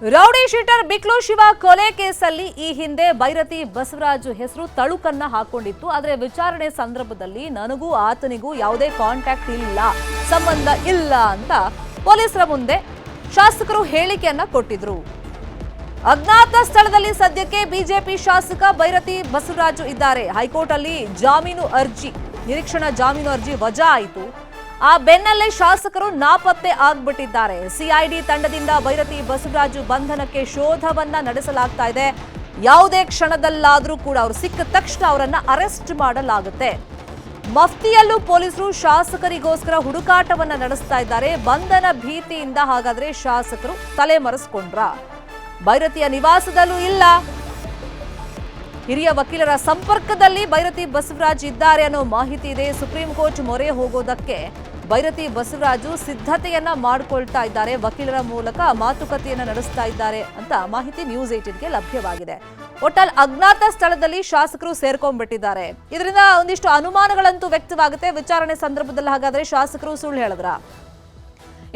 Rowdy sheeter ಬಿಕ್ಲು Shiva ಕೊಲೆ ಕೇಸಲ್ಲಿ ಈ ಹಿಂದೆ ಬೈರತಿ ಬಸವರಾಜು ಹೆಸರು ತಳುಕನ್ನ ಹಾಕೊಂಡಿತ್ತು. ಆದರೆ ವಿಚಾರಣೆ ಸಂದರ್ಭದಲ್ಲಿ ನನಗೂ ಆತನಿಗೂ ಯಾವುದೇ ಕಾಂಟ್ಯಾಕ್ಟ್ ಇಲ್ಲ, ಸಂಬಂಧ ಇಲ್ಲ ಅಂತ ಪೊಲೀಸರ ಮುಂದೆ ಶಾಸಕರು ಹೇಳಿಕೆಯನ್ನ ಕೊಟ್ಟಿದ್ರು. ಅಜ್ಞಾತ ಸ್ಥಳದಲ್ಲಿ ಸದ್ಯಕ್ಕೆ ಬಿಜೆಪಿ ಶಾಸಕ ಬೈರತಿ ಬಸವರಾಜು ಇದ್ದಾರೆ. ಹೈಕೋರ್ಟ್ ಅಲ್ಲಿ ನಿರೀಕ್ಷಣಾ ಜಾಮೀನು ಅರ್ಜಿ ವಜಾ ಆಯಿತು. ಆ ಬೆನ್ನಲ್ಲೇ ಶಾಸಕರು ನಾಪತ್ತೆ ಆಗ್ಬಿಟ್ಟಿದ್ದಾರೆ. ಸಿಐಡಿ ತಂಡದಿಂದ ಬೈರತಿ ಬಸವರಾಜು ಬಂಧನಕ್ಕೆ ಶೋಧವನ್ನ ನಡೆಸಲಾಗ್ತಾ ಇದೆ. ಯಾವುದೇ ಕ್ಷಣದಲ್ಲಾದರೂ ಕೂಡ ಅವರು ಸಿಕ್ಕ ತಕ್ಷಣ ಅವರನ್ನ ಅರೆಸ್ಟ್ ಮಾಡಲಾಗುತ್ತೆ. ಮಫ್ತಿಯಲ್ಲೂ ಪೊಲೀಸರು ಶಾಸಕರಿಗೋಸ್ಕರ ಹುಡುಕಾಟವನ್ನ ನಡೆಸ್ತಾ ಇದ್ದಾರೆ. ಬಂಧನ ಭೀತಿಯಿಂದ ಹಾಗಾದ್ರೆ ಶಾಸಕರು ತಲೆಮರೆಸ್ಕೊಂಡ್ರ? ಬೈರತಿಯ ನಿವಾಸದಲ್ಲೂ ಇಲ್ಲ. ಹಿರಿಯ ವಕೀಲರ ಸಂಪರ್ಕದಲ್ಲಿ ಬೈರತಿ ಬಸವರಾಜ್ ಇದ್ದಾರೆ ಅನ್ನೋ ಮಾಹಿತಿ ಇದೆ. ಸುಪ್ರೀಂ ಕೋರ್ಟ್ ಮೊರೆ ಹೋಗೋದಕ್ಕೆ ಬೈರತಿ ಬಸವರಾಜು ಸಿದ್ಧತೆಯನ್ನ ಮಾಡಿಕೊಳ್ತಾ ಇದ್ದಾರೆ. ವಕೀಲರ ಮೂಲಕ ಮಾತುಕತೆಯನ್ನ ನಡೆಸ್ತಾ ಇದ್ದಾರೆ ಅಂತ ಮಾಹಿತಿ ನ್ಯೂಸ್ 18ಗೆ ಲಭ್ಯವಾಗಿದೆ. ಒಟ್ಟಲ್ಲಿ ಅಜ್ಞಾತ ಸ್ಥಳದಲ್ಲಿ ಶಾಸಕರು ಸೇರ್ಕೊಂಡ್ಬಿಟ್ಟಿದ್ದಾರೆ. ಇದರಿಂದ ಒಂದಿಷ್ಟು ಅನುಮಾನಗಳಂತೂ ವ್ಯಕ್ತವಾಗುತ್ತೆ. ವಿಚಾರಣೆ ಸಂದರ್ಭದಲ್ಲಿ ಹಾಗಾದ್ರೆ ಶಾಸಕರು ಸುಳ್ಳು ಹೇಳಿದ್ರ?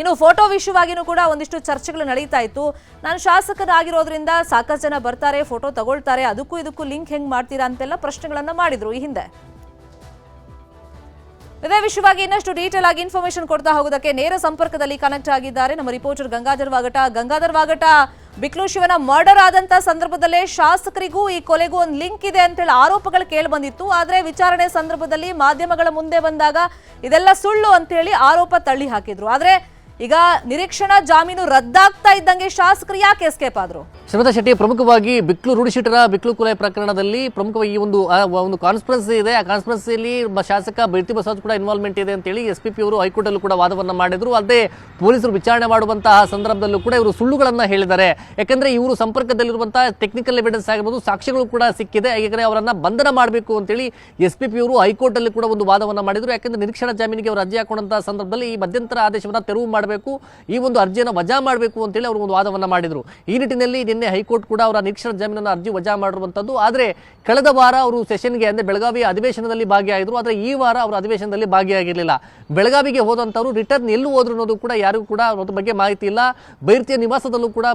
ಇನ್ನು ಫೋಟೋ ವಿಷಯವಾಗಿನೂ ಕೂಡ ಒಂದಿಷ್ಟು ಚರ್ಚೆಗಳು ನಡೀತಾ ಇತ್ತು. ನಾನು ಶಾಸಕರಾಗಿರೋದ್ರಿಂದ ಸಾಕಷ್ಟು ಜನ ಬರ್ತಾರೆ, ಫೋಟೋ ತಗೊಳ್ತಾರೆ, ಅದಕ್ಕೂ ಇದಕ್ಕೂ ಲಿಂಕ್ ಹೆಂಗ್ ಮಾಡ್ತೀರಾ ಅಂತೆಲ್ಲ ಪ್ರಶ್ನೆಗಳನ್ನ ಮಾಡಿದ್ರು ಈ ಹಿಂದೆ. ಇದೇ ವಿಷಯವಾಗಿ ಇನ್ನಷ್ಟು ಡೀಟೇಲ್ ಆಗಿ ಇನ್ಫಾರ್ಮೇಶನ್ ಕೊಡ್ತಾ ಹೋಗೋದಕ್ಕೆ ನೇರ ಸಂಪರ್ಕದಲ್ಲಿ ಕನೆಕ್ಟ್ ಆಗಿದ್ದಾರೆ ನಮ್ಮ ರಿಪೋರ್ಟರ್ ಗಂಗಾಧರ್ ವಾಗಟ. ಬಿಕ್ಲು ಶಿವನ ಮರ್ಡರ್ ಆದಂತ ಸಂದರ್ಭದಲ್ಲೇ ಶಾಸಕರಿಗೂ ಈ ಕೊಲೆಗೂ ಒಂದು ಲಿಂಕ್ ಇದೆ ಅಂತೇಳಿ ಆರೋಪಗಳು ಕೇಳಿ ಬಂದಿತ್ತು. ಆದ್ರೆ ವಿಚಾರಣೆ ಸಂದರ್ಭದಲ್ಲಿ ಮಾಧ್ಯಮಗಳ ಮುಂದೆ ಬಂದಾಗ ಇದೆಲ್ಲ ಸುಳ್ಳು ಅಂತ ಹೇಳಿ ಆರೋಪ ತಳ್ಳಿ ಹಾಕಿದ್ರು. ಆದ್ರೆ ಈಗ ನಿರೀಕ್ಷಣಾ ಜಾಮೀನು ರದ್ದಾಗ್ತಾ ಇದ್ದಂಗೆ ಶಾಸಕರು ಯಾಕೆ ಎಸ್ಕೇಪ್ ಆದ್ರು? ಶ್ರೀಮಂತ ಶೆಟ್ಟಿ, ಪ್ರಮುಖವಾಗಿ ರೂಢಿ ಶೀಟರ ಬಿಕ್ಲು ಕೊಲೆ ಪ್ರಕರಣದಲ್ಲಿ ಪ್ರಮುಖವಾಗಿ ಈ ಒಂದು ಕಾನ್ಸ್ಪರೆನ್ಸಿ ಇದೆ. ಆ ಕಾನ್ಸ್ಪರೆನ್ಸಿಯಲ್ಲಿ ಶಾಸಕ ಬೈರತಿ ಬಸವರಾಜ್ ಕೂಡ ಇನ್ವಾಲ್ವ್ಮೆಂಟ್ ಇದೆ ಅಂತ ಹೇಳಿ ಎಸ್ಪಿಪಿ ಅವರು ಹೈಕೋರ್ಟ್ ಅಲ್ಲೂ ಕೂಡ ವಾದವನ್ನ ಮಾಡಿದ್ರು. ಅಲ್ಲದೆ ಪೊಲೀಸರು ವಿಚಾರಣೆ ಮಾಡುವಂತಹ ಸಂದರ್ಭದಲ್ಲೂ ಕೂಡ ಇವರು ಸುಳ್ಳುಗಳನ್ನ ಹೇಳಿದ್ದಾರೆ. ಯಾಕಂದ್ರೆ ಇವರು ಸಂಪರ್ಕದಲ್ಲಿರುವಂತಹ ಟೆಕ್ನಿಕಲ್ ಎವಿಡೆನ್ಸ್ ಆಗಿರ್ಬೋದು, ಸಾಕ್ಷ್ಯಗಳು ಕೂಡ ಸಿಕ್ಕಿದೆ. ಯಾಕಂದ್ರೆ ಅವರನ್ನ ಬಂಧನ ಮಾಡಬೇಕು ಅಂತೇಳಿ ಎಸ್ಪಿಪಿ ಅವರು ಹೈಕೋರ್ಟ್ ಅಲ್ಲಿ ಕೂಡ ಒಂದು ವಾದವನ್ನ ಮಾಡಿದ್ರು. ಯಾಕಂದ್ರೆ ನಿರೀಕ್ಷಣಾ ಜಾಮೀನಿಗೆ ಅವರು ಅರ್ಜಿ ಹಾಕೊಂಡಂತಹ ಸಂದರ್ಭದಲ್ಲಿ ಈ ಮಧ್ಯಂತರ ಆದೇಶವನ್ನ ತೆರವು ಮಾಡಬೇಕು, ಈ ಒಂದು ಅರ್ಜಿಯನ್ನು ವಜಾ ಮಾಡಬೇಕು ಅಂತೇಳಿ ಅವರು ಒಂದು ವಾದವನ್ನ ಮಾಡಿದ್ರು. ಈ ನಿಟ್ಟಿನಲ್ಲಿ ನಿನ್ನೆ ಹೈಕೋರ್ಟ್ ಕೂಡ ಅವರ ನಿರೀಕ್ಷಣಾ ಜಾಮೀನನ್ನು ಅರ್ಜಿ ವಜಾ ಮಾಡಿರುವಂತದ್ದು. ಆದ್ರೆ ಕಳೆದ ವಾರ ಅವರು ಸೆಷನ್ಗೆ ಅಂದ್ರೆ ಬೆಳಗಾವಿ ಅಧಿವೇಶನದಲ್ಲಿ ಭಾಗಿಯಾಗಿದ್ರು. ಆದ್ರೆ ಈ ವಾರ ಅವರು ಅಧಿವೇಶನದಲ್ಲಿ ಭಾಗಿಯಾಗಿರಲಿಲ್ಲ. ಬೆಳಗಾವಿಗೆ ಹೋದಂತವರು ರಿಟರ್ನ್ ಎಲ್ಲೂ ಹೋದ್ರು ಅನ್ನೋದು ಕೂಡ ಯಾರಿಗೂ ಕೂಡ ಅದ್ರ ಬಗ್ಗೆ ಮಾಹಿತಿ ಇಲ್ಲ. ಬೈರತಿಯ ನಿವಾಸದಲ್ಲೂ ಕೂಡ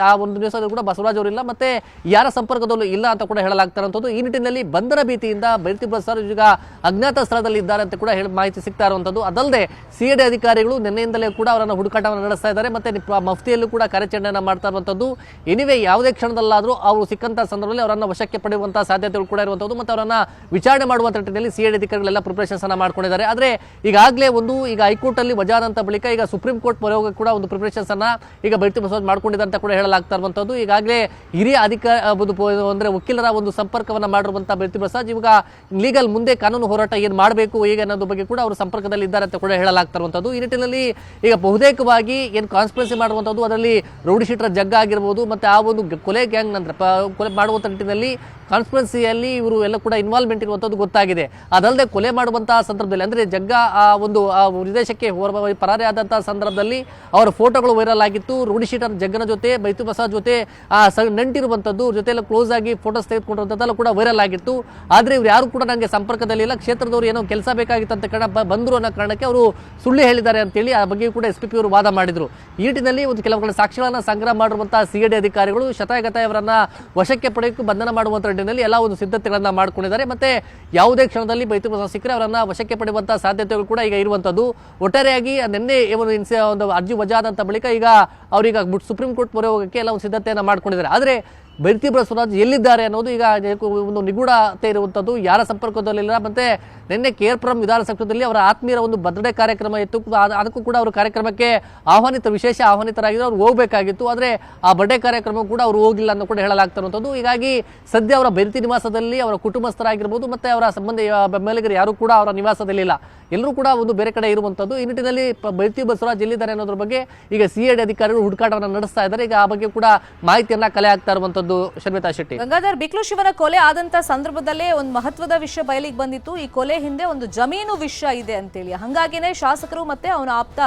ಆ ಒಂದು ನಿವಾಸದಲ್ಲೂ ಕೂಡ ಬಸವರಾಜ್ ಅವರಿಲ್ಲ, ಮತ್ತೆ ಯಾರ ಸಂಪರ್ಕದಲ್ಲೂ ಇಲ್ಲ ಅಂತ ಕೂಡ ಹೇಳಲಾಗ್ತಾರಂಥದ್ದು. ಈ ನಿಟ್ಟಿನಲ್ಲಿ ಬಂಧನ ಭೀತಿಯಿಂದ ಬೈರತಿ ಬಸವರಾಜ್ ಈಗ ಅಜ್ಞಾತ ಸ್ಥಳದಲ್ಲಿ ಇದ್ದಾರೆ ಅಂತ ಕೂಡ ಮಾಹಿತಿ ಸಿಗ್ತಾ ಇರುವಂತದ್ದು. ಅದಲ್ಲದೆ ಸಿಐಡಿ ಅಧಿಕಾರಿಗಳು ನಿನ್ನೆಯಿಂದಲೇ ಕೂಡ ಅವರನ್ನು ಹುಡುಕಾಟವನ್ನು ನಡೆಸ್ತಾ ಇದ್ದಾರೆ. ಮತ್ತೆ ಮಫ್ತಿಯಲ್ಲೂ ಕೂಡ ಕಾರ್ಯಾಚರಣೆಯನ್ನು ಮಾಡ್ತಾ ಇರುವಂತದ್ದು. ಎನಿವೆ ಯಾವುದೇ ಕ್ಷಣದಲ್ಲಾದರೂ ಅವರು ಸಿಕ್ಕಂತಹ ಸಂದರ್ಭದಲ್ಲಿ ಅವರನ್ನು ವಶಕ್ಕೆ ಪಡೆಯುವಂತಹ ಸಾಧ್ಯತೆಗಳು ಕೂಡ ಇರುವಂತದ್ದು. ಮತ್ತೆ ಅವರನ್ನ ವಿಚಾರಣೆ ಮಾಡುವಂತ ನಿಟ್ಟಿನಲ್ಲಿ ಸಿಐಡಿ ಅಧಿಕಾರಿಗಳೆಲ್ಲ ಪ್ರಿಪರೇಷನ್ಸ್ ಅನ್ನ ಮಾಡ್ಕೊಂಡಿದ್ದಾರೆ. ಆದ್ರೆ ಈಗಾಗಲೇ ಈಗ ಹೈಕೋರ್ಟ್ ಅಲ್ಲಿ ವಜಾ ಆದಂತ ಬಳಿಕ ಈಗ ಸುಪ್ರೀಂ ಕೋರ್ಟ್ ಮೊರೆ ಹೋಗಕ್ಕೆ ಕೂಡ ಒಂದು ಪ್ರಿಪರೇಷನ್ಸ್ ಅನ್ನ ಈಗ ಬೈರತಿ ಬಸವರಾಜ್ ಮಾಡ್ಕೊಂಡಿದ್ದಾರೆ ಅಂತ ಕೂಡ ಹೇಳಲಾಗ್ತಾ ಇರುವಂತದ್ದು. ಈಗಾಗಲೇ ಹಿರಿಯ ಅಂದ್ರೆ ವಕೀಲರ ಒಂದು ಸಂಪರ್ಕವನ್ನ ಮಾಡಿರುವಂತಹ ಬೈರತಿ ಬಸವರಾಜ್ ಇವಾಗ ಲೀಗಲ್ ಮುಂದೆ ಕಾನೂನು ಹೋರಾಟ ಏನ್ ಮಾಡಬೇಕು ಹೇಗೆ ಅನ್ನೋದ್ರ ಬಗ್ಗೆ ಕೂಡ ಅವರು ಸಂಪರ್ಕದಲ್ಲಿ ಇದ್ದಾರೆ ಅಂತ ಕೂಡ ಹೇಳಲಾಗ್ತಾ ಇರುವಂತದ್ದು. ಈ ನಿಟ್ಟಿನಲ್ಲಿ ಈಗ ಬಹುತೇಕವಾಗಿ ಏನು ಕಾನ್ಸ್ಪಿರೆನ್ಸಿ ಮಾಡುವಂಥದ್ದು ಅದರಲ್ಲಿ ರೌಡಿ ಶೀಟರ್ ಜಗ್ಗ ಆಗಿರ್ಬೋದು, ಮತ್ತೆ ಆ ಒಂದು ಕೊಲೆ ಗ್ಯಾಂಗ್ ನಂತರ ಕೊಲೆ ಮಾಡುವಂಥ ನಿಟ್ಟಿನಲ್ಲಿ ಕಾನ್ಸ್ಪಿರೆನ್ಸಿಯಲ್ಲಿ ಇವರು ಎಲ್ಲ ಕೂಡ ಇನ್ವಾಲ್ವ್ಮೆಂಟ್ ಇರುವಂಥದ್ದು ಗೊತ್ತಾಗಿದೆ. ಅದಲ್ಲದೆ ಕೊಲೆ ಮಾಡುವಂತಹ ಸಂದರ್ಭದಲ್ಲಿ ಅಂದ್ರೆ ಜಗ್ಗ ಆ ವಿದೇಶಕ್ಕೆ ಪರಾರಿ ಆದಂತಹ ಸಂದರ್ಭದಲ್ಲಿ ಅವರ ಫೋಟೋಗಳು ವೈರಲ್ ಆಗಿತ್ತು. ರೌಡಿ ಶೀಟರ್ ಜಗ್ಗನ ಜೊತೆ ಬೈರತಿ ಬಸವರಾಜ್ ಜೊತೆ ನಂಟಿರುವಂಥದ್ದು, ಜೊತೆಲ್ಲ ಕ್ಲೋಸ್ ಆಗಿ ಫೋಟೋಸ್ ತೆಗೆದುಕೊಂಡಿರುವಂಥದ್ದೆಲ್ಲ ಕೂಡ ವೈರಲ್ ಆಗಿತ್ತು. ಆದ್ರೆ ಇವ್ರು ಯಾರು ಕೂಡ ನನಗೆ ಸಂಪರ್ಕದಲ್ಲಿ ಇಲ್ಲ, ಕ್ಷೇತ್ರದವರು ಏನೋ ಕೆಲಸ ಬೇಕಾಗಿತ್ತು ಅಂತ ಬಂದರು ಅನ್ನೋ ಕಾರಣಕ್ಕೆ ಅವರು ಸುಳ್ಳು ಹೇಳಿದ್ದಾರೆ ಅಂತೇಳಿ ಆ ಬಗ್ಗೆ ಕೂಡ ಎಸ್ಪಿಪಿ ಅವರು ವಾದ ಮಾಡಿದ್ರು. ಈ ನಿಟ್ಟಿನಲ್ಲಿ ಒಂದು ಕೆಲವು ಸಾಕ್ಷ್ಯಗಳನ್ನು ಸಂಗ್ರಹ ಮಾಡಿರುವಂತಹ ಸಿಐಡಿ ಅಧಿಕಾರಿಗಳು ಶತಾಯಗತಾಯವರನ್ನ ವಶಕ್ಕೆ ಪಡೆಯಕ್ಕೆ ಬಂಧನ ಮಾಡುವಂತ ನಿಟ್ಟಿನಲ್ಲಿ ಎಲ್ಲ ಒಂದು ಸಿದ್ಧತೆಗಳನ್ನ ಮಾಡ್ಕೊಂಡಿದ್ದಾರೆ. ಮತ್ತೆ ಯಾವುದೇ ಕ್ಷಣದಲ್ಲಿ ಬೈರತಿ ಬಸವರಾಜ್ ಸಿಕ್ಕರೆ ಅವರನ್ನ ವಶಕ್ಕೆ ಪಡೆಯುವಂತಹ ಸಾಧ್ಯತೆಗಳು ಕೂಡ ಈಗ ಇರುವಂತದ್ದು. ಒಟ್ಟಾರೆಯಾಗಿ ನಿನ್ನೆ ಒಂದು ಅರ್ಜಿ ವಜಾ ಆದಂತ ಬಳಿಕ ಈಗ ಅವರೀಗ ಸುಪ್ರೀಂ ಕೋರ್ಟ್ ಮೊರೆ ಹೋಗಕ್ಕೆ ಎಲ್ಲ ಒಂದು ಸಿದ್ಧತೆಯನ್ನ ಮಾಡ್ಕೊಂಡಿದ್ದಾರೆ. ಆದ್ರೆ ಬೈರತಿ ಬಸವರಾಜ್ ಎಲ್ಲಿದ್ದಾರೆ ಅನ್ನೋದು ಈಗ ಒಂದು ನಿಗೂಢತೆ ಇರುವಂತದ್ದು, ಯಾರ ಸಂಪರ್ಕದಲ್ಲಿಲ್ಲ. ಮತ್ತೆ ನಿನ್ನೆ ಕೇರ್ಪುರಂ ವಿಧಾನಸೌಧದಲ್ಲಿ ಅವರ ಆತ್ಮೀಯರ ಒಂದು ಬರ್ತ್ಡೇ ಕಾರ್ಯಕ್ರಮ ಇತ್ತು. ಅದಕ್ಕೂ ಕೂಡ ಅವರು ಕಾರ್ಯಕ್ರಮಕ್ಕೆ ವಿಶೇಷ ಆಹ್ವಾನಿತರಾಗಿದ್ರು, ಅವ್ರು ಹೋಗಬೇಕಾಗಿತ್ತು. ಆದರೆ ಆ ಬರ್ಡೇ ಕಾರ್ಯಕ್ರಮ ಕೂಡ ಅವರು ಹೋಗಿಲ್ಲ ಅನ್ನೋ ಕೂಡ ಹೇಳಲಾಗ್ತಾ ಇರುವಂಥದ್ದು. ಹೀಗಾಗಿ ಸದ್ಯ ಅವರ ಬೈರತಿ ನಿವಾಸದಲ್ಲಿ ಅವರ ಕುಟುಂಬಸ್ಥರಾಗಿರ್ಬೋದು, ಮತ್ತೆ ಅವರ ಬೆಂಬಲಿಗರು ಯಾರು ಕೂಡ ಅವರ ನಿವಾಸದಲ್ಲಿಲ್ಲ, ಎಲ್ಲರೂ ಕೂಡ ಒಂದು ಬೇರೆ ಕಡೆ ಇರುವಂಥದ್ದು. ಈ ನಿಟ್ಟಿನಲ್ಲಿ ಬೈರತಿ ಬಸವರಾಜ್ ಎಲ್ಲಿದ್ದಾರೆ ಅನ್ನೋದ್ರ ಬಗ್ಗೆ ಈಗ ಸಿಐಡಿ ಅಧಿಕಾರಿಗಳು ಹುಡುಕಾಟವನ್ನು ನಡೆಸ್ತಾ ಇದ್ದಾರೆ. ಈಗ ಆ ಬಗ್ಗೆ ಕೂಡ ಮಾಹಿತಿಯನ್ನ ಕಲೆ ಆಗ್ತಾ ಇರುವಂತದ್ದು. ಶರ್ಮಿತಾ ಶೆಟ್ಟಿ, ಗಂಗಾಧರ್, ಬಿಕ್ಲು ಶಿವನ ಕೊಲೆ ಆದಂತ ಸಂದರ್ಭದಲ್ಲೇ ಒಂದು ಮಹತ್ವದ ವಿಷಯ ಬಯಲಿಗೆ ಬಂದಿತ್ತು. ಈ ಕೊಲೆ ಹಿಂದೆ ಒಂದು ಜಮೀನು ವಿಷಯ ಇದೆ ಅಂತೇಳಿ, ಹಂಗಾಗಿನೇ ಶಾಸಕರು ಮತ್ತೆ ಅವನ ಆಪ್ತ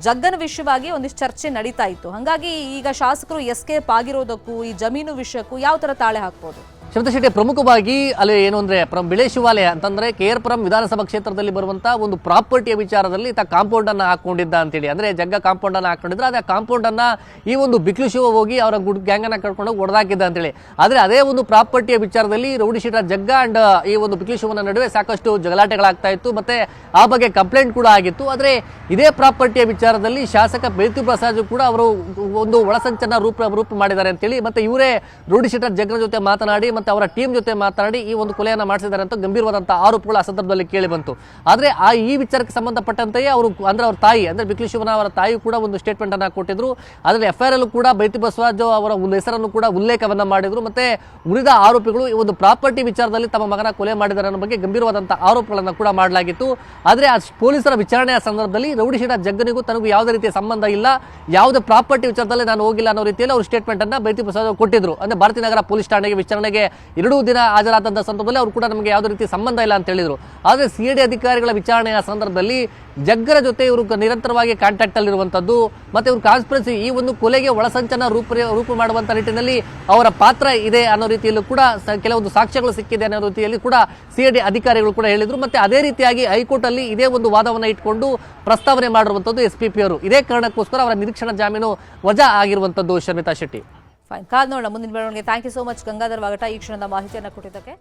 ಜಗ್ಗನ ವಿಷಯವಾಗಿ ಒಂದಿಷ್ಟು ಚರ್ಚೆ ನಡೀತಾ ಇತ್ತು. ಹಂಗಾಗಿ ಈಗ ಶಾಸಕರು ಎಸ್ಕೇಪ್ ಆಗಿರೋದಕ್ಕೂ ಈ ಜಮೀನು ವಿಷಯಕ್ಕೂ ಯಾವ ತರ ತಾಳೆ ಹಾಕ್ಬೋದು? ಶಮಿತಾ ಶೆಟ್ಟಿ, ಪ್ರಮುಖವಾಗಿ ಅಲ್ಲಿ ಏನು ಅಂದ್ರೆ ಬಿಳೆ ಶಿವಾಲಯ ಅಂತಂದ್ರೆ KR-ಪುರಂ ವಿಧಾನಸಭಾ ಕ್ಷೇತ್ರದಲ್ಲಿ ಬರುವಂತ ಒಂದು ಪ್ರಾಪರ್ಟಿಯ ವಿಚಾರದಲ್ಲಿ ಕಾಂಪೌಂಡ್ ಅನ್ನ ಹಾಕೊಂಡಿದ್ದ ಅಂತೇಳಿ, ಅಂದ್ರೆ ಜಗ್ಗ ಕಾಂಪೌಂಡ್ ಅನ್ನ ಹಾಕೊಂಡಿದ್ರೆ ಅದೇ ಕಾಂಪೌಂಡ್ ಅನ್ನ ಈ ಒಂದು ಬಿಕ್ಲು ಶಿವ ಹೋಗಿ ಅವರ ಗ್ಯಾಂಗ್ ಅನ್ನ ಕರ್ಕೊಂಡು ಹೊಡೆದಾಕಿದ್ದ ಅಂತೇಳಿ. ಆದ್ರೆ ಅದೇ ಒಂದು ಪ್ರಾಪರ್ಟಿಯ ವಿಚಾರದಲ್ಲಿ ರೌಡಿ ಶೀಟರ್ ಜಗ್ಗ ಅಂಡ್ ಈ ಒಂದು ಬಿಕ್ಲು ಶಿವನ ನಡುವೆ ಸಾಕಷ್ಟು ಜಗಳಾಟೆಗಳಾಗ್ತಾ ಇತ್ತು, ಮತ್ತೆ ಆ ಬಗ್ಗೆ ಕಂಪ್ಲೇಂಟ್ ಕೂಡ ಆಗಿತ್ತು. ಆದ್ರೆ ಇದೇ ಪ್ರಾಪರ್ಟಿಯ ವಿಚಾರದಲ್ಲಿ ಶಾಸಕ ಬೆಳ್ತಿ ಪ್ರಸಾದ್ ಕೂಡ ಅವರು ಒಂದು ಒಳಸಂಚನ ರೂಪ ಮಾಡಿದ್ದಾರೆ ಅಂತೇಳಿ, ಮತ್ತೆ ಇವರೇ ರೌಡಿ ಶೀಟರ್ ಜಗ್ಗನ ಜೊತೆ ಮಾತನಾಡಿ ಮತ್ತೆ ಅವರ ಟೀಮ್ ಜೊತೆ ಮಾತನಾಡಿ ಈ ಒಂದು ಕೊಲೆಯನ್ನ ಮಾಡಿಸಿದ್ದಾರೆ ಅಂತ ಗಂಭೀರವಾದಂತಹ ಆರೋಪಗಳು ಆ ಸಂದರ್ಭದಲ್ಲಿ ಕೇಳಿ ಬಂತು. ಆದ್ರೆ ಈ ವಿಚಾರಕ್ಕೆ ಸಂಬಂಧಪಟ್ಟಂತೆಯೇ ಅವರು ಅಂದ್ರೆ ಅವ್ರ ತಾಯಿ ಅಂದ್ರೆ ಬಿಕ್ಲು ಶಿವನ ಅವರ ತಾಯಿ ಕೂಡ ಒಂದು ಸ್ಟೇಟ್ಮೆಂಟ್ ಅನ್ನ ಕೊಟ್ಟಿದ್ರು. ಅದರಲ್ಲಿ FIR ಅಲ್ಲೂ ಕೂಡ ಬೆಳ್ತಿ ಬಸವರಾಜ್ ಅವರ ಒಂದು ಹೆಸರನ್ನು ಕೂಡ ಉಲ್ಲೇಖವನ್ನ ಮಾಡಿದ್ರು. ಮತ್ತೆ ಉಳಿದ ಆರೋಪಿಗಳು ಈ ಒಂದು ಪ್ರಾಪರ್ಟಿ ವಿಚಾರದಲ್ಲಿ ತಮ್ಮ ಮಗನ ಕೊಲೆ ಮಾಡಿದ್ದಾರೆ ಅನ್ನೋ ಬಗ್ಗೆ ಗಂಭೀರವಾದಂತಹ ಆರೋಪಗಳನ್ನು ಕೂಡ ಮಾಡಲಾಗಿತ್ತು. ಆದ್ರೆ ಆ ಪೊಲೀಸರ ವಿಚಾರಣೆಯ ಸಂದರ್ಭದಲ್ಲಿ ರೌಡಿ ಶೀಟರ್ ಜಗ್ಗನಿಗೂ ತನಗೂ ಯಾವುದೇ ರೀತಿಯ ಸಂಬಂಧ ಇಲ್ಲ, ಯಾವುದೇ ಪ್ರಾಪರ್ಟಿ ವಿಚಾರದಲ್ಲಿ ನಾನು ಹೋಗಿಲ್ಲ ಅನ್ನೋ ರೀತಿಯಲ್ಲಿ ಅವರು ಸ್ಟೇಟ್ಮೆಂಟ್ ಅನ್ನ ಬೆಳ್ತಿ ಪ್ರಸಾದ್ ಕೊಟ್ಟಿದ್ರು. ಅಂದ್ರೆ ಭಾರತೀನಗರ ಪೊಲೀಸ್ ಠಾಣೆಗೆ ವಿಚಾರಣೆಗೆ 2 ದಿನ ಹಾಜರಾದಂತಹ ಸಂದರ್ಭದಲ್ಲಿ ಅವರು ಕೂಡ ನಮಗೆ ಯಾವುದೇ ರೀತಿ ಸಂಬಂಧ ಇಲ್ಲ ಅಂತ ಹೇಳಿದ್ರು. ಆದ್ರೆ CID ಅಧಿಕಾರಿಗಳ ವಿಚಾರಣೆಯ ಸಂದರ್ಭದಲ್ಲಿ ಜಗ್ಗರ ಜೊತೆ ಇವರು ನಿರಂತರವಾಗಿ ಕಾಂಟ್ಯಾಕ್ಟ್ ಅಲ್ಲಿರುವಂತದ್ದು, ಮತ್ತೆ ಇವರು ಕಾನ್ಸ್ಪಿರಸಿ ಈ ಒಂದು ಕೊಲೆಗೆ ಒಳಸಂಚನ ರೂಪ ಮಾಡುವಂತ ನಿಟ್ಟಿನಲ್ಲಿ ಅವರ ಪಾತ್ರ ಇದೆ ಅನ್ನೋ ರೀತಿಯಲ್ಲೂ ಕೂಡ ಕೆಲವೊಂದು ಸಾಕ್ಷ್ಯಗಳು ಸಿಕ್ಕಿದೆ ಅನ್ನೋ ರೀತಿಯಲ್ಲಿ ಕೂಡ CID ಅಧಿಕಾರಿಗಳು ಕೂಡ ಹೇಳಿದ್ರು. ಮತ್ತೆ ಅದೇ ರೀತಿಯಾಗಿ ಹೈಕೋರ್ಟ್ ಅಲ್ಲಿ ಇದೇ ಒಂದು ವಾದವನ್ನ ಇಟ್ಕೊಂಡು ಪ್ರಸ್ತಾವನೆ ಮಾಡಿರುವಂತದ್ದು SPP ಅವರು. ಇದೇ ಕಾರಣಕ್ಕೋಸ್ಕರ ಅವರ ನಿರೀಕ್ಷಣಾ ಜಾಮೀನು ವಜಾ ಆಗಿರುವಂತದ್ದು. ಶಮಿತಾ ಶೆಟ್ಟಿ, ಫೈನ್, ಕಾದ್ ನೋಡೋಣ ಮುಂದಿನ ಬೆಳವಣಿಗೆ. Thank you so much Gangadhar ವಾಗಟ ಈ ಕ್ಷಣದ ಮಾಹಿತಿಯನ್ನು ಕೊಟ್ಟಿದ್ದಕ್ಕೆ.